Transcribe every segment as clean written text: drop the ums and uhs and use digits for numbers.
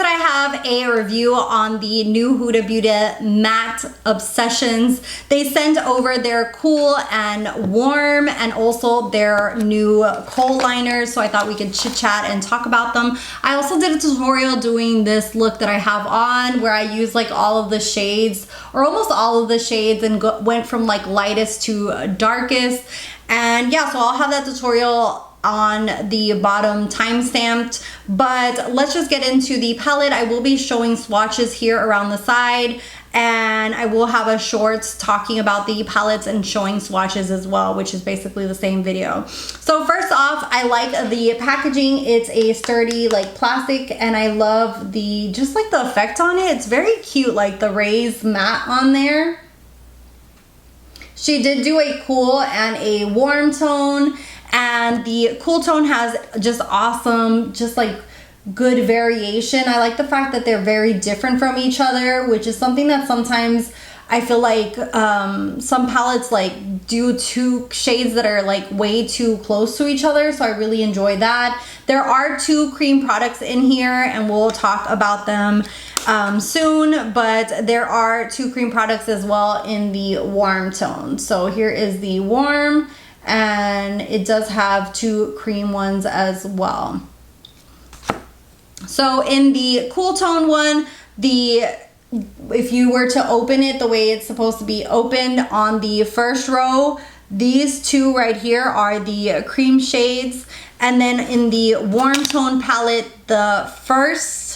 that I have a review on the new Huda Beauty Matte Obsessions. They sent over their cool and warm and also their new kohl liners, so I thought we could chit chat and talk about them. I also did a tutorial doing this look that I have on where I used like all of the shades, or almost all of the shades, and went from like lightest to darkest. And yeah, so I'll have that tutorial on the bottom timestamped, but let's just get into the palette. I will be showing swatches here around the side, and I will have a shorts talking about the palettes and showing swatches as well, which is basically the same video. So first off, I like the packaging. It's a sturdy like plastic, and I love the just like the effect on it. It's very cute, like the raised matte on there. She did do a cool and a warm tone, and the cool tone has just awesome, just like good variation. I like the fact that they're very different from each other, which is something that sometimes I feel like some palettes like do two shades that are like way too close to each other, so I really enjoy that. There are two cream products in here, and we'll talk about them soon, but there are two cream products as well in the warm tone. So here is the warm, and it does have two cream ones as well. So in the cool tone one, if you were to open it the way it's supposed to be opened on the first row, these two right here are the cream shades, and then in the warm tone palette, the first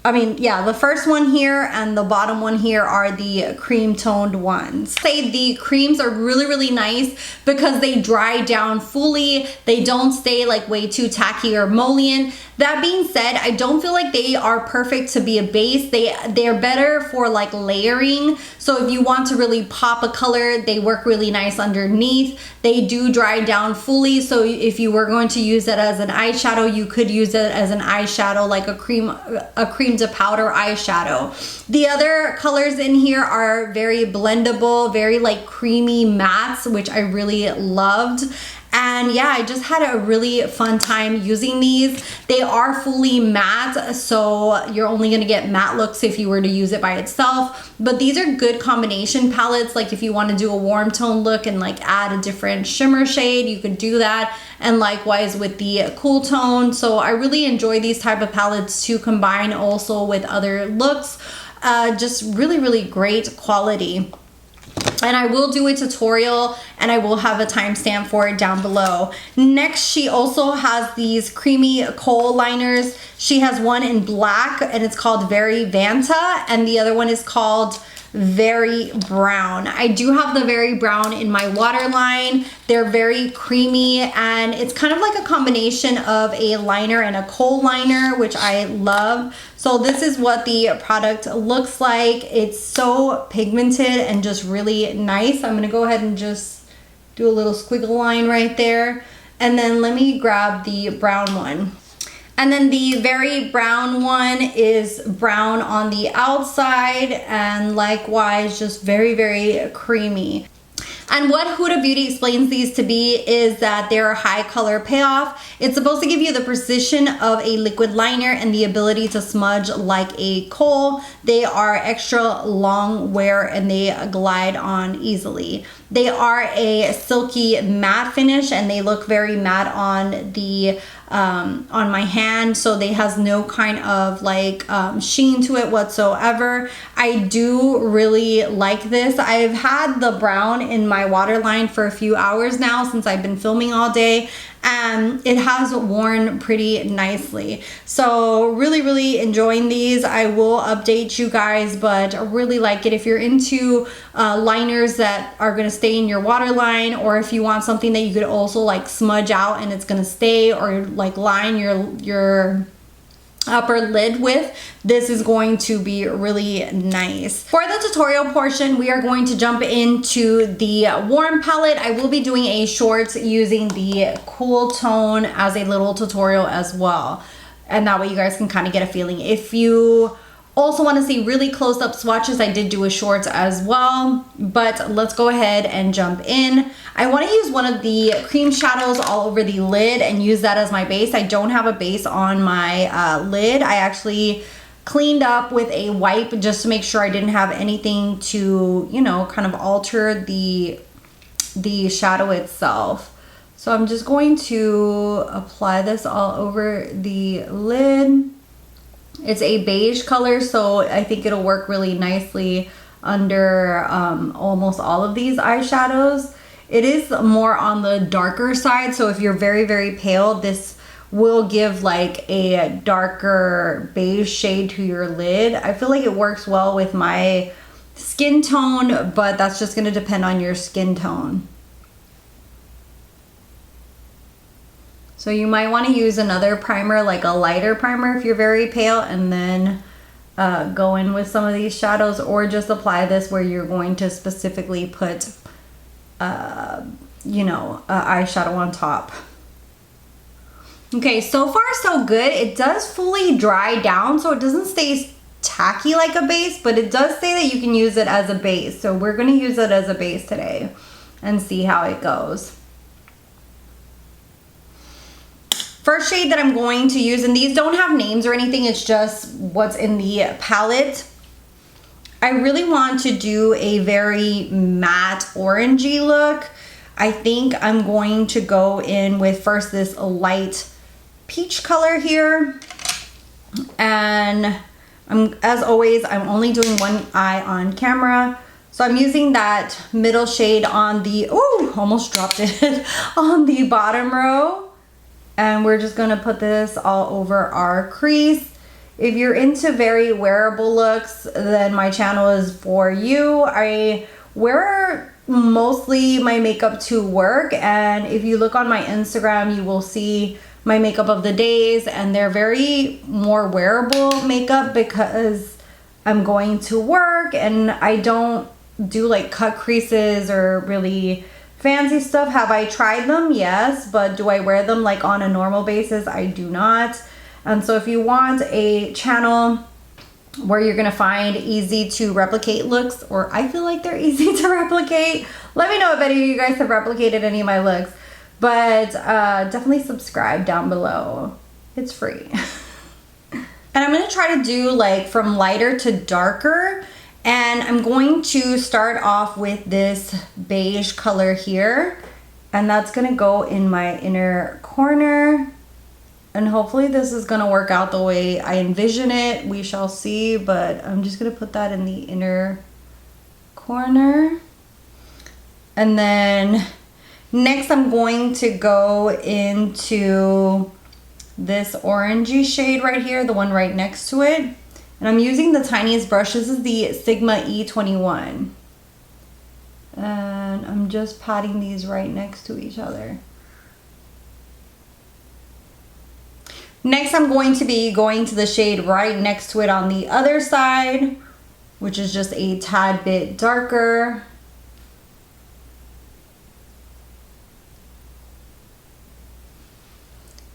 one here and the bottom one here are the cream toned ones. Say the creams are really nice because they dry down fully. They don't stay like way too tacky or emollient. That being said, I don't feel like they are perfect to be a base. They're better for like layering. So if you want to really pop a color, they work really nice underneath. They do dry down fully. So if you were going to use it as an eyeshadow, you could use it as an eyeshadow, like a cream to powder eyeshadow. The other colors in here are very blendable, very like creamy mattes, which I really loved. And yeah, I just had a really fun time using these. They are fully matte, so you're only gonna get matte looks if you were to use it by itself. But these are good combination palettes. Like if you want to do a warm tone look and like add a different shimmer shade, you could do that. And likewise with the cool tone. So I really enjoy these type of palettes to combine also with other looks. Just really great quality. And I will do a tutorial, and I will have a timestamp for it down below. Next, she also has these creamy kohl liners. She has one in black, and it's called Very Vanta, and the other one is called Very Brown. I do have the Very Brown in my waterline. They're very creamy, and it's kind of like a combination of a liner and a kohl liner, which I love. So this is what the product looks like. It's so pigmented and just really nice. I'm gonna go ahead and just do a little squiggle line right there. And then let me grab the brown one. And then the Very Brown one is brown on the outside, and likewise just very creamy. And what Huda Beauty explains these to be is that they're a high color payoff. It's supposed to give you the precision of a liquid liner and the ability to smudge like a kohl. They are extra long wear and they glide on easily. They are a silky matte finish, and they look very matte on the on my hand, so they has no kind of like sheen to it whatsoever. I do really like this. I've had the brown in my waterline for a few hours now since I've been filming all day, and it has worn pretty nicely. So really enjoying these. I will update you guys, but I really like it. If you're into liners that are going to stay in your waterline, or if you want something that you could also like smudge out and it's going to stay, or like line your upper lid with, this is going to be really nice. For the tutorial portion, we are going to jump into the warm palette. I will be doing a short using the cool tone as a little tutorial as well, and that way you guys can kind of get a feeling. If you also want to see really close-up swatches, I did do a short as well, but let's go ahead and jump in. I want to use one of the cream shadows all over the lid and use that as my base. I don't have a base on my lid. I actually cleaned up with a wipe just to make sure I didn't have anything to, you know, kind of alter the shadow itself. So I'm just going to apply this all over the lid. It's a beige color, so I think it'll work really nicely under almost all of these eyeshadows. It is more on the darker side, so if you're very, very pale, this will give like a darker beige shade to your lid. I feel like it works well with my skin tone, but that's just gonna depend on your skin tone. So you might want to use another primer, like a lighter primer if you're very pale, and then go in with some of these shadows, or just apply this where you're going to specifically put you know, eyeshadow on top. Okay, so far so good. It does fully dry down, so it doesn't stay tacky like a base, but it does say that you can use it as a base. So we're gonna use it as a base today and see how it goes. First shade that I'm going to use, and these don't have names or anything, it's just what's in the palette. I really want to do a very matte orangey look. I think I'm going to go in with first this light peach color here. And as always, I'm only doing one eye on camera. So I'm using that middle shade on the, oh, almost dropped it, on the bottom row. And we're just gonna put this all over our crease. If you're into very wearable looks, then my channel is for you. I wear mostly my makeup to work, and if you look on my Instagram, you will see my makeup of the days, and they're very more wearable makeup because I'm going to work and I don't do like cut creases or really fancy stuff. Have I tried them? Yes, but do I wear them like on a normal basis? I do not. And so if you want a channel where you're gonna find easy to replicate looks, or I feel like they're easy to replicate, let me know if any of you guys have replicated any of my looks. But definitely subscribe down below. It's free. And I'm gonna try to do like from lighter to darker. And I'm going to start off with this beige color here. And that's gonna go in my inner corner. And hopefully this is gonna work out the way I envision it. We shall see, but I'm just gonna put that in the inner corner. And then next I'm going to go into this orangey shade right here, the one right next to it. And I'm using the tiniest brush. This is the Sigma E21. And I'm just patting these right next to each other. Next, I'm going to be going to the shade right next to it on the other side, which is just a tad bit darker.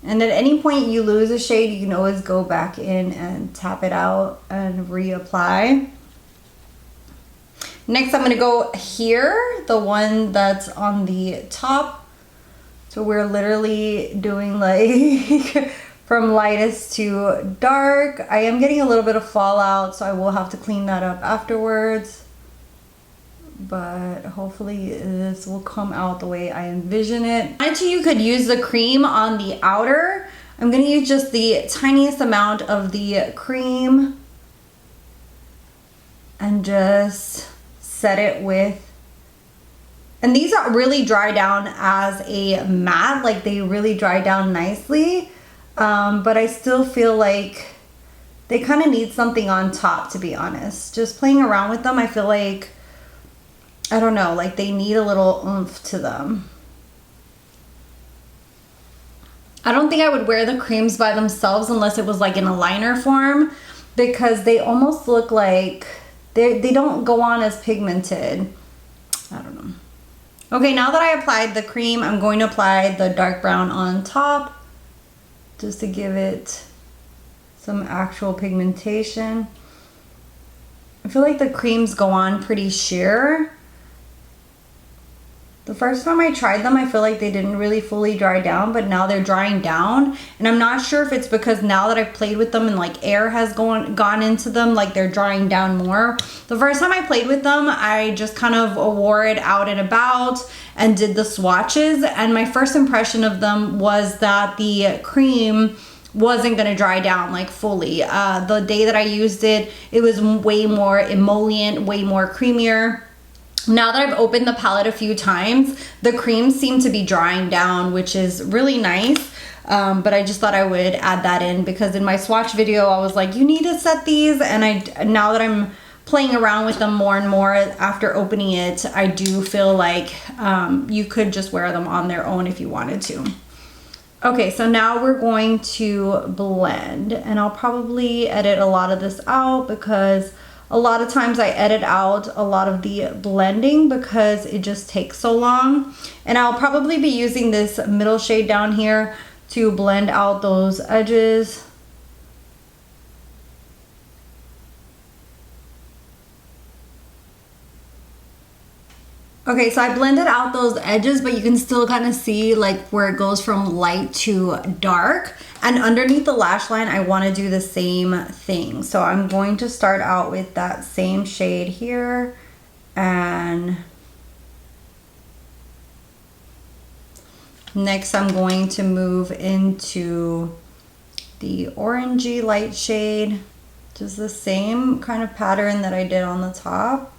And at any point you lose a shade, you can always go back in and tap it out and reapply. Next, I'm gonna go here, the one that's on the top. So we're literally doing like from lightest to dark. I am getting a little bit of fallout, so I will have to clean that up afterwards. But hopefully this will come out the way I envision it. You could use the cream on the outer. I'm gonna use just the tiniest amount of the cream and just set it with, and these are really dry down as a matte, like they really dry down nicely. But I still feel like they kind of need something on top, to be honest. Just playing around with them, I feel like, I don't know, like they need a little oomph to them. I don't think I would wear the creams by themselves unless it was like in a liner form, because they almost look like they don't go on as pigmented. I don't know. Okay, now that I applied the cream, I'm going to apply the dark brown on top just to give it some actual pigmentation. I feel like the creams go on pretty sheer. The first time I tried them, I feel like they didn't really fully dry down, but now they're drying down. And I'm not sure if it's because now that I've played with them and like air has gone into them, like they're drying down more. The first time I played with them, I just kind of wore it out and about and did the swatches. And my first impression of them was that the cream wasn't gonna dry down like fully. The day that I used it, it was way more emollient, way more creamier. Now that I've opened the palette a few times, the creams seem to be drying down, which is really nice. But I just thought I would add that in because in my swatch video, I was like, you need to set these. And now that I'm playing around with them more and more after opening it, I do feel like you could just wear them on their own if you wanted to. Okay, so now we're going to blend, and I'll probably edit a lot of this out because a lot of times I edit out a lot of the blending because it just takes so long. And I'll probably be using this middle shade down here to blend out those edges. Okay, so I blended out those edges, but you can still kind of see like where it goes from light to dark. And underneath the lash line, I want to do the same thing. So I'm going to start out with that same shade here. And next I'm going to move into the orangey light shade. Just the same kind of pattern that I did on the top.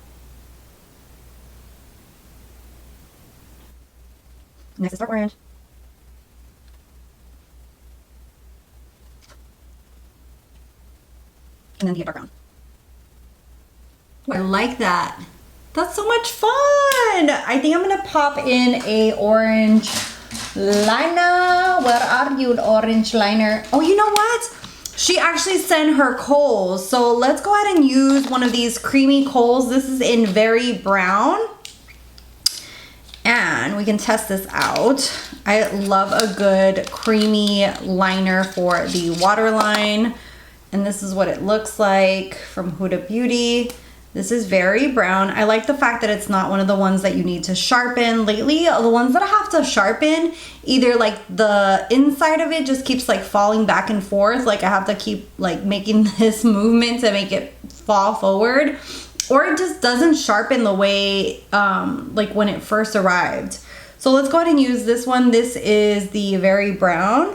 Next is dark orange. And then the dark brown. I like that. That's so much fun. I think I'm gonna pop in a orange liner. Where are you, orange liner? Oh, you know what? She actually sent her kohl's. So let's go ahead and use one of these creamy kohl's. This is in Very Brown. And we can test this out. I love a good creamy liner for the waterline. And this is what it looks like from Huda Beauty. This is Very Brown. I like the fact that it's not one of the ones that you need to sharpen. Lately, the ones that I have to sharpen, either like the inside of it just keeps like falling back and forth. Like I have to keep like making this movement to make it fall forward. Or it just doesn't sharpen the way like when it first arrived. So let's go ahead and use this one. This is the Very Brown.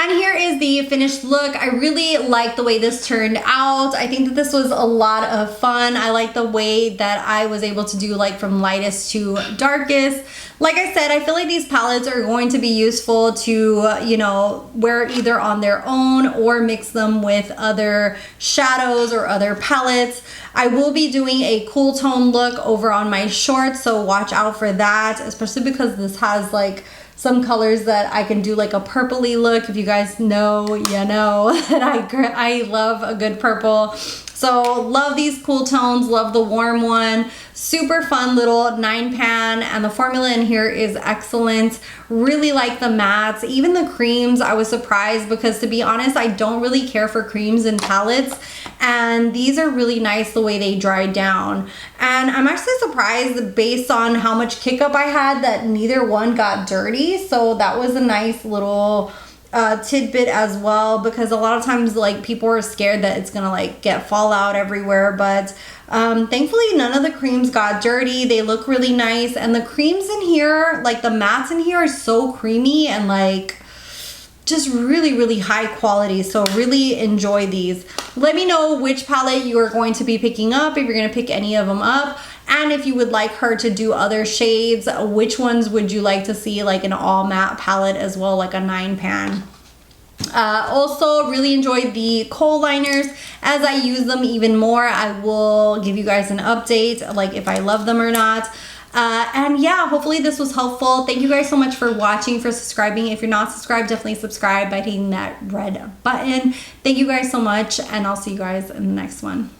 And here is the finished look. I really like the way this turned out. I think that this was a lot of fun. I like the way that I was able to do like from lightest to darkest. Like I said, I feel like these palettes are going to be useful to, you know, wear either on their own or mix them with other shadows or other palettes. I will be doing a cool tone look over on my shorts, so watch out for that, especially because this has like some colors that I can do like a purpley look. If you guys know, you know that I love a good purple. So love these cool tones, love the warm one. Super fun little 9-pan, and the formula in here is excellent. Really like the mattes, even the creams. I was surprised because, to be honest, I don't really care for creams in palettes, and these are really nice the way they dry down. And I'm actually surprised based on how much kick up I had that neither one got dirty. So that was a nice little tidbit as well, because a lot of times like people are scared that it's gonna like get fallout everywhere, but thankfully none of the creams got dirty. They look really nice, and the creams in here, like the mattes in here, are so creamy and like just really high quality. So really enjoy these. Let me know which palette you are going to be picking up, if you're gonna pick any of them up. And if you would like her to do other shades, which ones would you like to see, like an all matte palette as well, like a 9-pan. Also really enjoyed the kohl liners. As I use them even more, I will give you guys an update, like if I love them or not. And yeah, hopefully this was helpful. Thank you guys so much for watching, for subscribing. If you're not subscribed, definitely subscribe by hitting that red button. Thank you guys so much, and I'll see you guys in the next one.